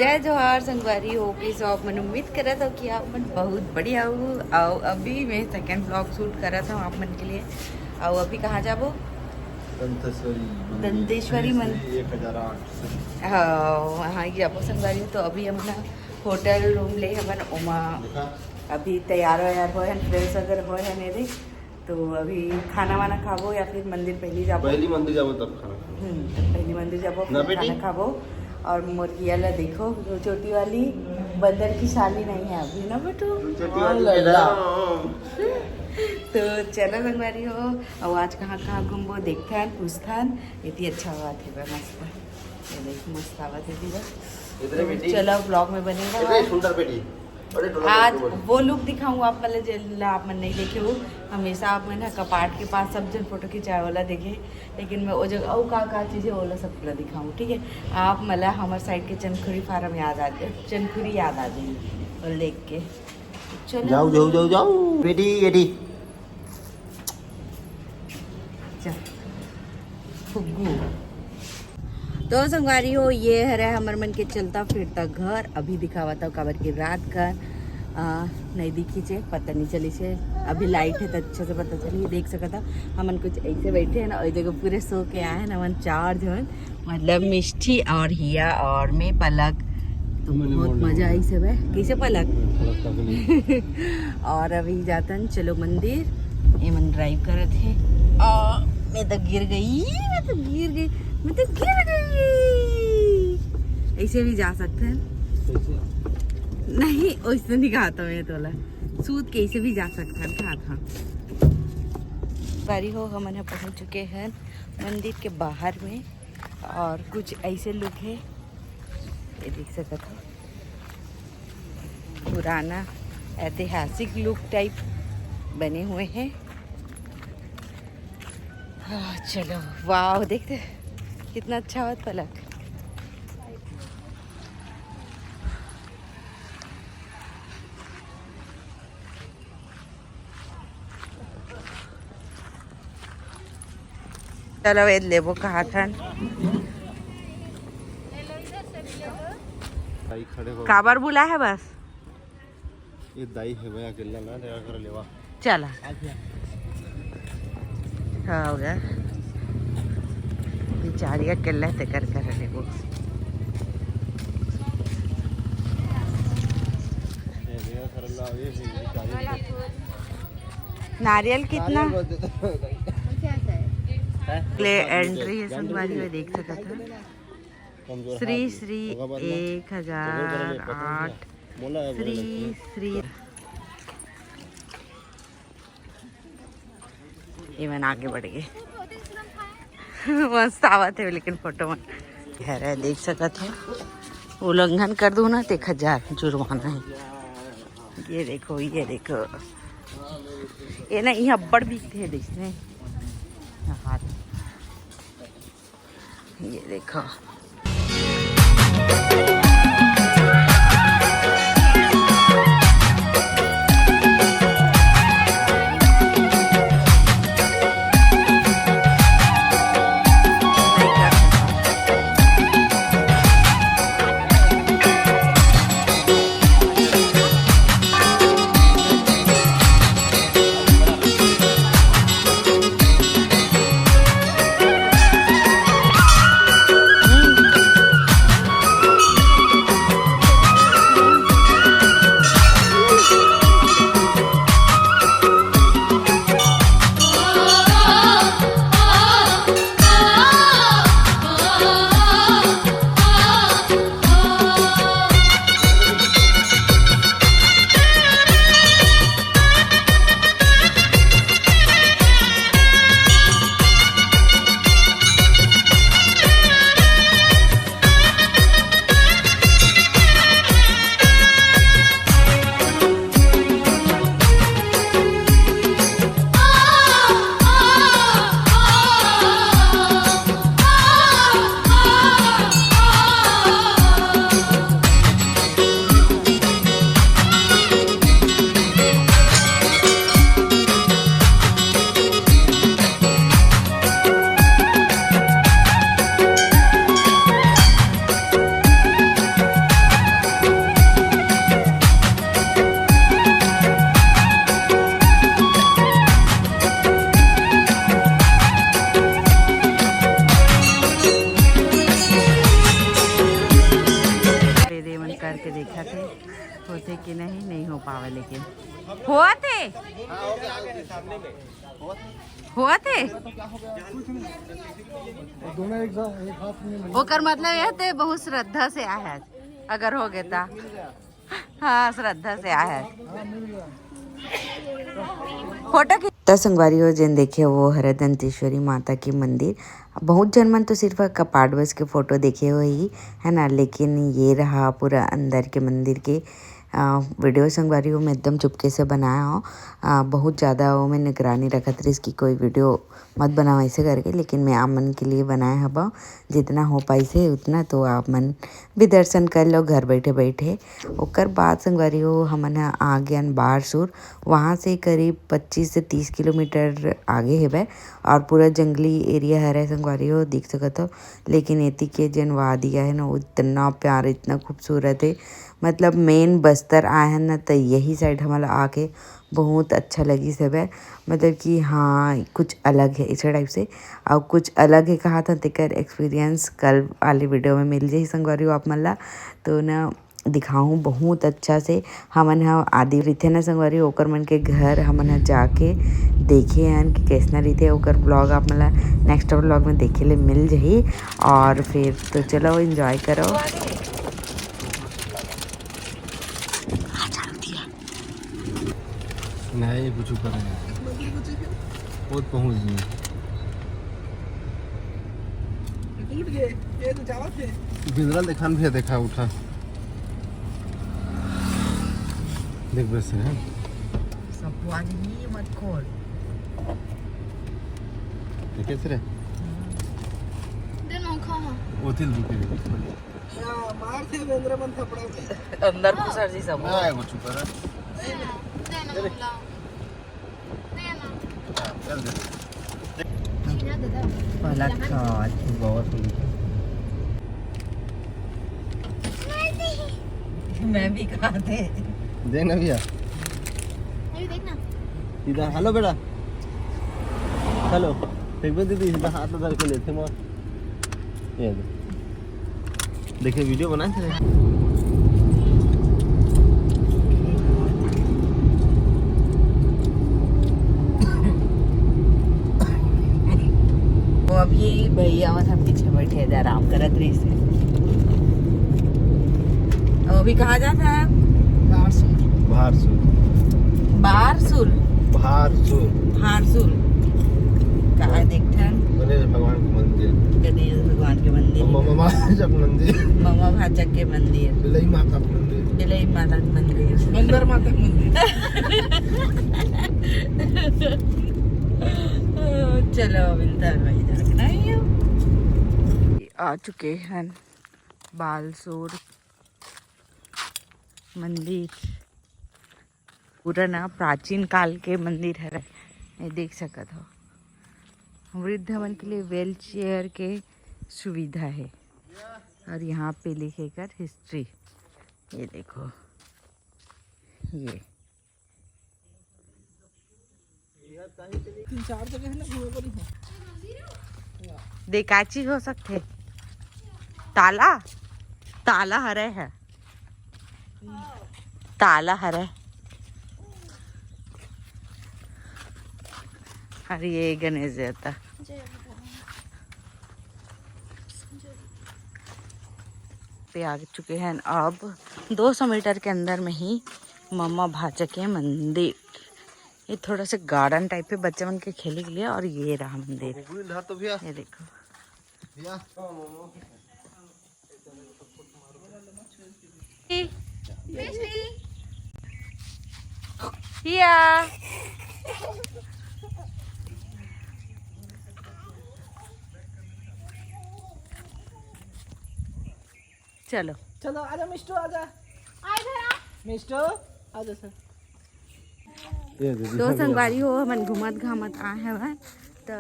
जय जोहार संगवारी हो कि सब मन उम्मीद करा था कि आप मन बहुत बढ़िया हो। आओ अभी मैं सेकंड व्लॉग शूट करा था आप मन के लिए। आओ अभी कहाँ जाबो? दंतेश्वरी मंदिर 1008। हाँ वहाँ जाबो संगवारी। तो अभी हम ना होटल रूम ले हमन ओमा अभी तैयार हो फ्रेश अगर हो है मेरे तो अभी खाना वाना खाबो या फिर मंदिर पहली जाबो? पहली मंदिर जाबो तब खाना पहली मंदिर जाबो ना फिर खाना खाबो। और मुर्गिया ला देखो जो छोटी वाली बंदर की शाली नहीं है अभी ना बेटू। तो चलो संगवारी हो और आज कहाँ कहाँ घूमबो देखते हैं पूछते हैं। इतनी अच्छा हुआ थे मस्त ये देख मस्त आवा थे दीदा। चलो ब्लॉग में बनेगा सुंदर बेटी। आज वो लुक दिखाऊँ आप वाले जिला आप मन नहीं देखे हो। हमेशा आप मैं ना कपाट के पास सब जन फोटो खिंचाए वाला देखे लेकिन मैं वो जगह और का चीज़ें वाला सब पूरा दिखाऊँ ठीक है। आप मला हमारे साइड के चनखुरी फार्म याद आ जाए चनखुरी याद आ जाएगी और देख के चलो जाओ जाओ जाओ जाओ बेटी बेटी फुग्गू। तो संगवारी हो ये है हमारे मन के चलता फिरता घर। अभी दिखावा था काबर की रात का नहीं दिखी छे पता नहीं चली छे। अभी लाइट है तो अच्छे से पता चली देख सका था। हमन कुछ ऐसे बैठे हैं ना और जगह पूरे सो के आए हैं ना हमन 4 जन मतलब मिष्टी और हिया और मैं पलक। तो बहुत मजा आई सब है कैसे पलक और अभी जाता चलो मंदिर ये मन ड्राइव करे थे और मैं तो गिर गई ऐसे भी जा सकते हैं नहीं वैसे नहीं खाता मैं तोला सूद कैसे भी जा सकता है कहा था। बारी हो हम पहुंच चुके हैं मंदिर के बाहर में और कुछ ऐसे लुक है ये देख सकते हो पुराना ऐतिहासिक लुक टाइप बने हुए हैं। चलो वाह देखते कितना अच्छा हुआ पलक। चलो ये लेबो कहा था काबर बुला है बस ये दाई है भैया अकेला ना ले कर लेवा चला हाँ हो गया बेचारी अकेला ते कर लेबो। नारियल कितना प्ले एंट्री है संगवारी में देख सकता था। श्री श्री 1008 श्री श्री ये मैंने आगे बढ़ गए मस्त आवा थे लेकिन फोटो में है देख सका था। उल्लंघन कर दूँ ना तो 1000 जुर्माना है। ये देखो ये ना यहाँ बड़ बिकते हैं देखते हाथ ये देखो करके देखा थे होते कि नहीं हो पावे, लेकिन हुआ थे ओकर मतलब यह थे बहुत श्रद्धा से आया अगर हो गए ता। हाँ श्रद्धा से आया फोटो की संगवारी हो जिन देखे वो हरदंतेश्वरी माता की मंदिर। बहुत जन मन तो सिर्फ कपाट बस के फोटो देखे हुए ही है ना, लेकिन ये रहा पूरा अंदर के मंदिर के वीडियो संगवारी हो मैं एकदम चुपके से बनाया हो। बहुत ज़्यादा वो मैं निगरानी रखत रही इसकी कोई वीडियो मत बनाओ ऐसे करके, लेकिन मैं आप मन के लिए बनाया हवा जितना हो पाई से उतना, तो आप मन भी दर्शन कर लो घर बैठे बैठे। ओकर बाद संगवारी हो हमन आ गया बारसूर, वहाँ से करीब 25 से 30 किलोमीटर आगे है और पूरा जंगली एरिया है संगवारी हो दिख सकत हो। लेकिन एती के जन वादिया है ना वो इतना प्यार इतना खूबसूरत है, मतलब मेन बस्तर आए हैं ना तो यही साइड हमारा आके बहुत अच्छा लगी सब है, मतलब कि हाँ कुछ अलग है इस टाइप से। और कुछ अलग है कहा था तेकर एक्सपीरियंस कल वाली वीडियो में मिल जाए संगवारी हो आप मन ला, तो ना दिखाऊँ बहुत अच्छा से। हमन हा आदि रीते ना संगवारी ओकर मन के घर हमन हा जाके देखे हैं कि कैसना रीते ओकर ब्लॉग आप मला नेक्स्ट ब्लॉग में देखे ले मिल जाही। और फिर तो चलो एंजॉय करो। नहीं कुछ ऊपर है बहुत पहुंच गए बिंद्रा देखान भी देखा उठा देख बस है सब वाली मत खोल कैसे रे देनो खा वो तिल दुखे मार थे बिंद्रा मन थपड़ा अंदर पुसर जी सब नहीं कुछ ऊपर है देनो ला देनो चल दे सीना दे दे पहला खात बहुत मैं भी खाते देख ना भैया अभी देखना सीधा हेलो बेटा हेलो एक बार दीदी सीधा हाथ उधर के लेते मोर ये देखिए वीडियो बनाए थे वो अभी भैया मतलब पीछे बैठे थे आराम करत रही से। अभी कहाँ जाता है? भारसूर बारसूर हारसूर कहाँ देखथन? गणेश भगवान के मंदिर गणेश भगवान के मंदिर, मम्मा जब मंदिर ममा भाजक के मंदिर, बिलई माता के मंदिर बिलई माता के मंदिर, बंदर माता के मंदिर। चलो मिलता भाई देखना ही आ चुके हैं बालसूर मंदिर। पूरा ना प्राचीन काल के मंदिर है, ये देख सकत हो। वृद्ध मन के लिए व्हील चेयर के सुविधा है और यहाँ पे लिखे कर हिस्ट्री, ये देखो ये 3-4 जगह है ना घूमे को नहीं देखाची हो सकते ताला हरे है, ताला हरे। अरे ये गणेश देवता पे आ चुके हैं। अब 200 मीटर के अंदर में ही मम्मा भाजा के मंदिर, ये थोड़ा सा गार्डन टाइप पे बच्चे मन के खेले के लिए। और ये रहा मंदिर, तो भैया ये देखो भैया या चलो चलो आजा मिस्टू आजा मिस्टू आजा सर। ये दीदी तो संगवारी हो हमन घूमत घामत आए हैं तो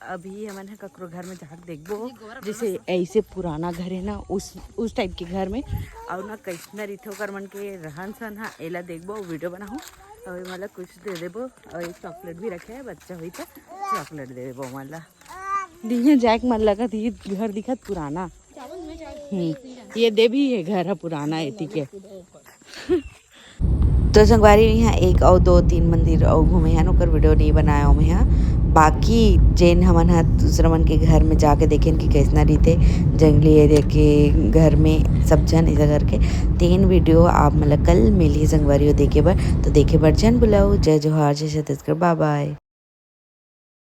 अभी हमन है ककरो घर में जाकर देखबो, जैसे ऐसे पुराना घर है ना उस टाइप के घर में, और ना कैसना रीते ओकर मन के रहन सहन है एला देखबो वीडियो बनाऊँ और मतलब कुछ दे देबो। और एक चॉकलेट भी रखे है, बच्चा हुई तो चॉकलेट दे देबो मतलब दिए जाके मन लगा घर दिखत पुराना। ये देवी है घर है पुराना एती के। तो संगवारी यहाँ 1 और 2 3 मंदिर और घूमे हैं ओकर वीडियो नहीं बनाया हूँ मैं यहाँ। बाकी जेन हमन हा दूसरा मन के घर में जाके देखें कि कैसना रीते जंगली एरिया के घर में सब जन ऐसा करके 3 वीडियो आप मतलब कल मिली संगवारी देखे बर। तो देखे बर जन बुलाओ। जय जोहार, जय छत्तीसगढ़, बाय बाय।